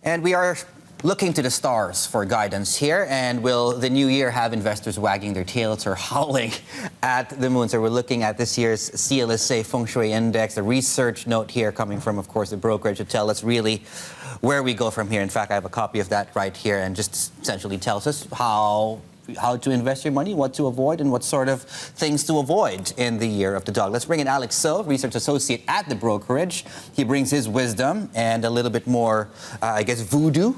And we are looking to the stars for guidance here. And will the new year have investors wagging their tails or howling at the moon? So we're looking at this year's CLSA Feng Shui Index, the research note here coming from, of course, the brokerage to tell us really where we go from here. In fact, I have a copy of that right here and just essentially tells us how to invest your money, what to avoid, and what sort of things to avoid in the year of the dog. Let's bring in Alex So, research associate at the brokerage. He brings his wisdom and a little bit more, I guess, voodoo,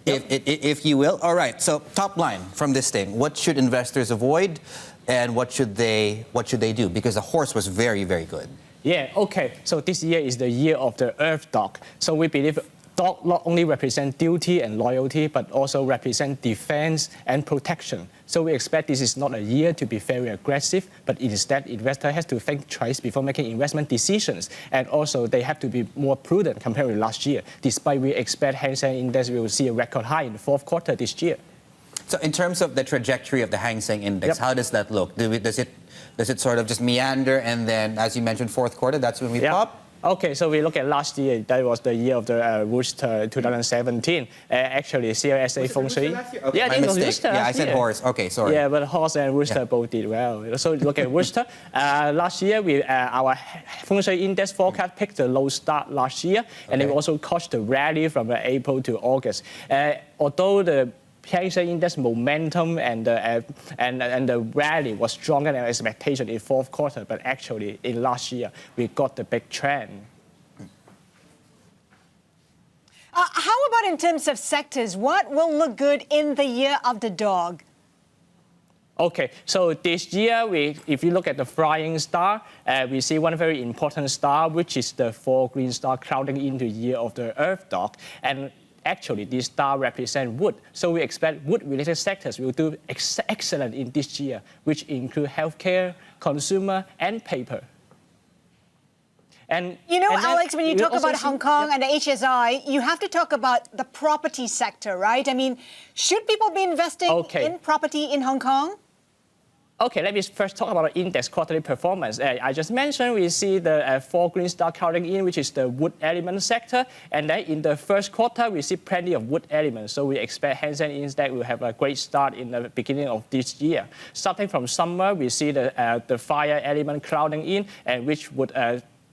if you will. All right, so top line from this thing, what should investors avoid and what should they do? Because the horse was very, very good. Yeah, okay, so this year is the year of the Earth Dog. So we believe dog not only represent duty and loyalty, but also represent defense and protection. So we expect this is not a year to be very aggressive, but instead investor has to think twice before making investment decisions. And also they have to be more prudent compared with last year, despite we expect Hang Seng Index will see a record high in the fourth quarter this year. So in terms of the trajectory of the Hang Seng Index, how does that look? Does it sort of just meander and then, as you mentioned, fourth quarter, that's when we pop? Okay, so we look at last year. That was the year of the Rooster 2017. Actually, CLSA Feng Shui. Okay, yeah, my mistake. Yeah, I said horse. Okay, sorry. Yeah, but horse and rooster both did well. So look at rooster. Last year, our Feng Shui Index forecast picked a low start last year, and it also caused the rally from April to August. Although the Hang Seng Index momentum and the rally was stronger than expectation in fourth quarter, but actually in last year we got the big trend. How about in terms of sectors? What will look good in the year of the dog? Okay, so this year, if you look at the flying star, we see one very important star, which is the 4 green star crowding into the year of the Earth Dog. And actually, this star represents wood. So we expect wood-related sectors will do excellent in this year, which include healthcare, consumer, and paper. And you know, Alex, when you talk about Hong Kong and the HSI, you have to talk about the property sector, right? I mean, should people be investing in property in Hong Kong? Okay, let me first talk about the index quarterly performance. I just mentioned we see the 4 green star crowding in, which is the wood element sector. And then in the first quarter, we see plenty of wood elements. So we expect Hang Seng Index will have a great start in the beginning of this year. Starting from summer, we see the fire element crowding in, and which would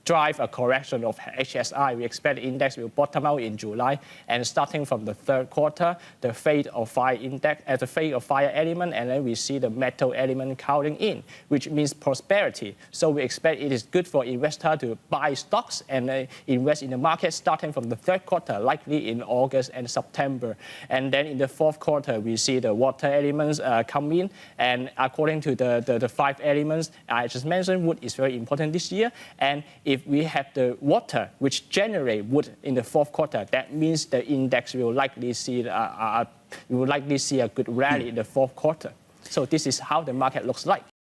drive a correction of HSI. We expect the index will bottom out in July, and starting from the third quarter, the fate of fire index, the fate of fire element, and then we see the metal element crowding in, which means prosperity. So we expect it is good for investors to buy stocks and invest in the market starting from the third quarter, likely in August and September. And then in the fourth quarter, we see the water elements come in, and according to the 5 elements I just mentioned, wood is very important this year. And if we have the water which generate wood in the fourth quarter, that means the index will likely see a good rally in the fourth quarter. So this is how the market looks like.